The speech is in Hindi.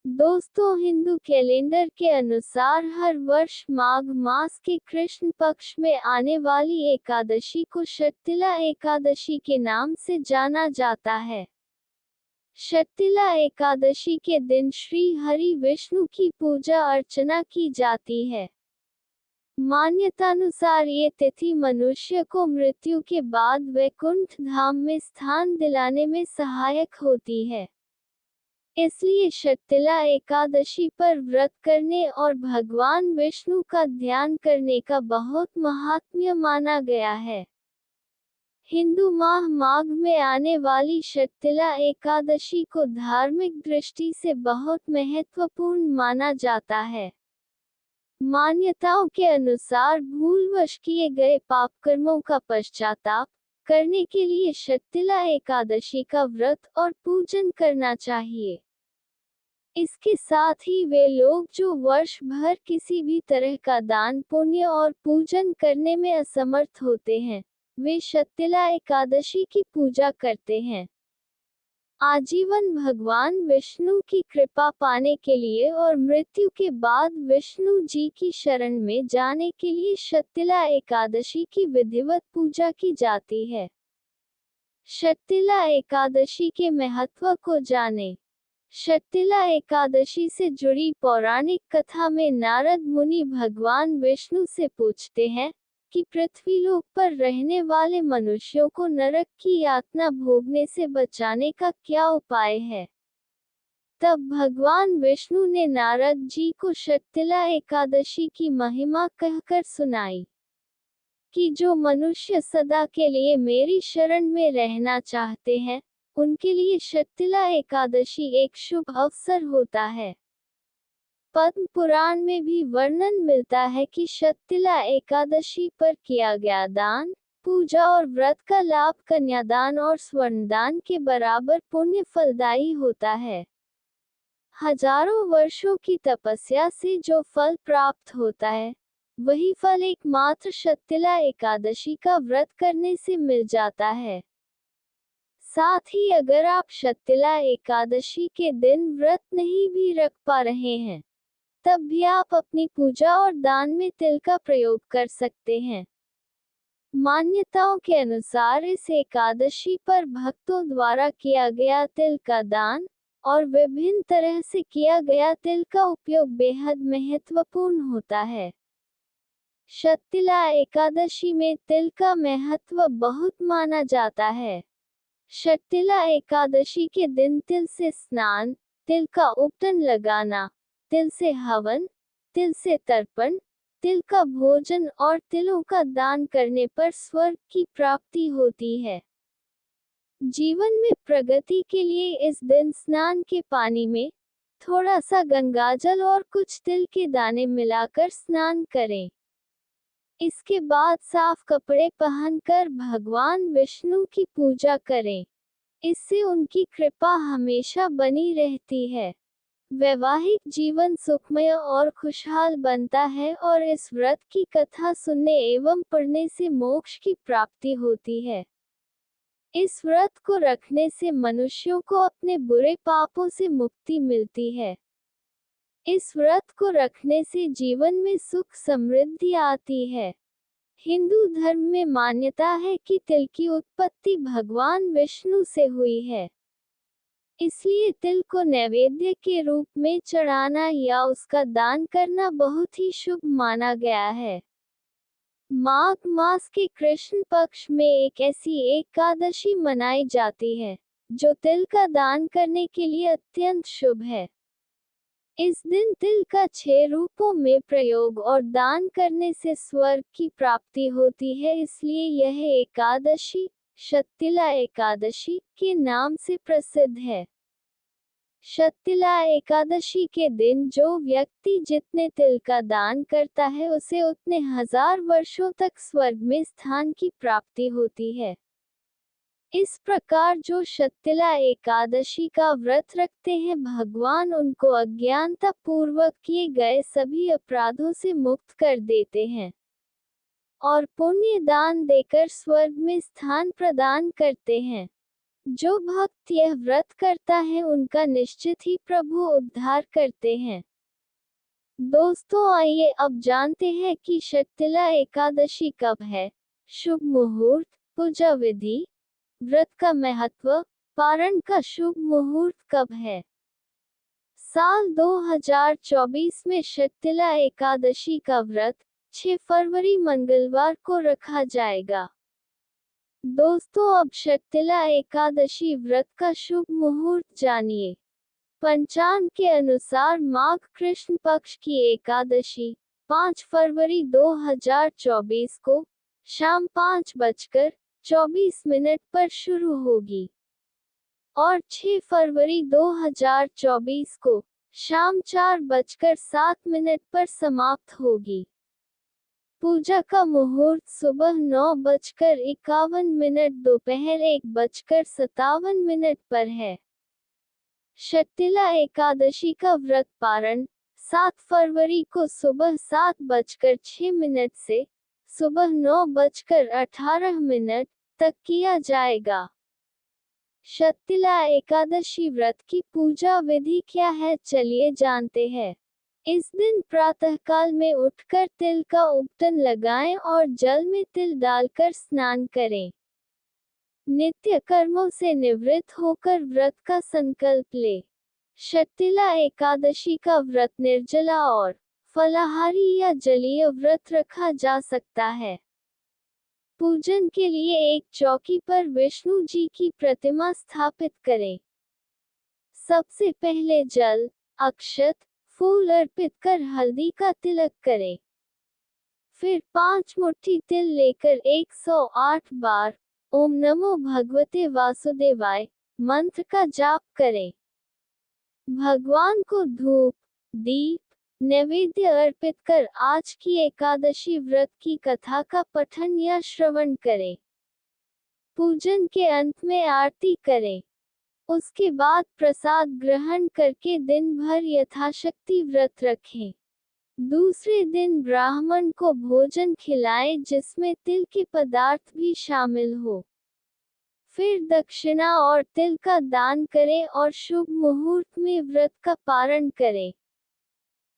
दोस्तों, हिंदू कैलेंडर के अनुसार हर वर्ष माघ मास के कृष्ण पक्ष में आने वाली एकादशी को शर्तिला एकादशी के नाम से जाना जाता है। शर्तिला एकादशी के दिन श्री हरि विष्णु की पूजा अर्चना की जाती है। मान्यतानुसार ये तिथि मनुष्य को मृत्यु के बाद वैकुंठ धाम में स्थान दिलाने में सहायक होती है। इसलिए शर्तिला एकादशी पर व्रत करने और भगवान विष्णु का ध्यान करने का बहुत महात्म्य माना गया है। हिंदू माह माघ में आने वाली शर्तिला एकादशी को धार्मिक दृष्टि से बहुत महत्वपूर्ण माना जाता है। मान्यताओं के अनुसार भूलवश किए गए पाप कर्मों का पश्चाताप करने के लिए शर्तिला एकादशी का व्रत और पूजन करना चाहिए। इसके साथ ही वे लोग जो वर्ष भर किसी भी तरह का दान पुण्य और पूजन करने में असमर्थ होते हैं, वे शर्तिला एकादशी की पूजा करते हैं। आजीवन भगवान विष्णु की कृपा पाने के लिए और मृत्यु के बाद विष्णु जी की शरण में जाने के लिए शर्तिला एकादशी की विधिवत पूजा की जाती है। शर्तिला एकादशी के महत्व को जानें। शर्तिला एकादशी से जुड़ी पौराणिक कथा में नारद मुनि भगवान विष्णु से पूछते हैं कि पृथ्वीलोक पर रहने वाले मनुष्यों को नरक की यातना भोगने से बचाने का क्या उपाय है। तब भगवान विष्णु ने नारद जी को शर्तिला एकादशी की महिमा कहकर सुनाई कि जो मनुष्य सदा के लिए मेरी शरण में रहना चाहते हैं, उनके लिए शर्तिला एकादशी एक शुभ अवसर होता है। पद्म पुराण में भी वर्णन मिलता है कि शर्तिला एकादशी पर किया गया दान, पूजा और व्रत का लाभ कन्यादान और स्वर्णदान के बराबर पुण्य फलदायी होता है। हजारों वर्षों की तपस्या से जो फल प्राप्त होता है, वही फल एकमात्र शर्तिला एकादशी का व्रत करने से मिल जाता है। साथ ही अगर आप शर्तिला एकादशी के दिन व्रत नहीं भी रख पा रहे हैं, तब भी आप अपनी पूजा और दान में तिल का प्रयोग कर सकते हैं। मान्यताओं के अनुसार इस एकादशी पर भक्तों द्वारा किया गया तिल का दान और विभिन्न तरह से किया गया तिल का उपयोग बेहद महत्वपूर्ण होता है। शर्तिला एकादशी में तिल का महत्व बहुत माना जाता है। शर्तिला एकादशी के दिन तिल से स्नान, तिल का उपटन लगाना, तिल से हवन, तिल से तर्पण, तिल का भोजन और तिलों का दान करने पर स्वर्ग की प्राप्ति होती है। जीवन में प्रगति के लिए इस दिन स्नान के पानी में थोड़ा सा गंगाजल और कुछ तिल के दाने मिलाकर स्नान करें। इसके बाद साफ कपड़े पहनकर भगवान विष्णु की पूजा करें। इससे उनकी कृपा हमेशा बनी रहती है। वैवाहिक जीवन सुखमय और खुशहाल बनता है और इस व्रत की कथा सुनने एवं पढ़ने से मोक्ष की प्राप्ति होती है। इस व्रत को रखने से मनुष्यों को अपने बुरे पापों से मुक्ति मिलती है। इस व्रत को रखने से जीवन में सुख समृद्धि आती है। हिंदू धर्म में मान्यता है कि तिल की उत्पत्ति भगवान विष्णु से हुई है। इसलिए तिल को नैवेद्य के रूप में चढ़ाना या उसका दान करना बहुत ही शुभ माना गया है। माघ मास के कृष्ण पक्ष में एक ऐसी एकादशी मनाई जाती है, जो तिल का दान करने के लिए अत्यंत शुभ है। इस दिन तिल का 6 रूपों में प्रयोग और दान करने से स्वर्ग की प्राप्ति होती है। इसलिए यह एकादशी शर्तिला एकादशी के नाम से प्रसिद्ध है। शर्तिला एकादशी के दिन जो व्यक्ति जितने तिल का दान करता है, उसे उतने 1000 वर्षों तक स्वर्ग में स्थान की प्राप्ति होती है। इस प्रकार जो शर्तिला एकादशी का व्रत रखते हैं, भगवान उनको अज्ञानता पूर्वक किए गए सभी अपराधों से मुक्त कर देते हैं और पुण्य दान देकर स्वर्ग में स्थान प्रदान करते हैं। जो भक्त यह व्रत करता है उनका निश्चित ही प्रभु उद्धार करते हैं। दोस्तों, आइए अब जानते हैं कि षटतिला एकादशी कब है। शुभ मुहूर्त, पूजा विधि, व्रत का महत्व, पारण का शुभ मुहूर्त कब है। साल 2024 में षटतिला एकादशी का व्रत 6 फरवरी मंगलवार को रखा जाएगा। दोस्तों, अब षटतिला एकादशी व्रत का शुभ मुहूर्त जानिए। पंचांग के अनुसार माघ कृष्ण पक्ष की एकादशी 5 फरवरी 2024 को शाम 5:24 पर शुरू होगी और 6 फरवरी 2024 को शाम 4:07 पर समाप्त होगी। पूजा का मुहूर्त सुबह 9:51 दोपहर 1:57 पर है। षटतिला एकादशी का व्रत पारण 7 फरवरी को सुबह 7:06 से सुबह 9:18 तक किया जाएगा। षटतिला एकादशी व्रत की पूजा विधि क्या है, चलिए जानते हैं। इस दिन प्रातःकाल में उठकर तिल का उपटन लगाएं और जल में तिल डालकर स्नान करें। नित्य कर्मों से निवृत्त होकर व्रत का संकल्प ले। षटतिला एकादशी का व्रत निर्जला और फलाहारी या जलीय व्रत रखा जा सकता है। पूजन के लिए एक चौकी पर विष्णु जी की प्रतिमा स्थापित करें। सबसे पहले जल, अक्षत, फूल अर्पित कर हल्दी का तिलक करें। फिर 5 मुट्ठी तिल लेकर 108 बार ओम नमो भगवते वासुदेवाय मंत्र का जाप करें। भगवान को धूप, दीप, नैवेद्य अर्पित कर आज की एकादशी व्रत की कथा का पठन या श्रवण करें। पूजन के अंत में आरती करें। उसके बाद प्रसाद ग्रहण करके दिन भर यथाशक्ति व्रत रखें। दूसरे दिन ब्राह्मण को भोजन खिलाएं जिसमें तिल के पदार्थ भी शामिल हो। फिर दक्षिणा और तिल का दान करें और शुभ मुहूर्त में व्रत का पारण करें।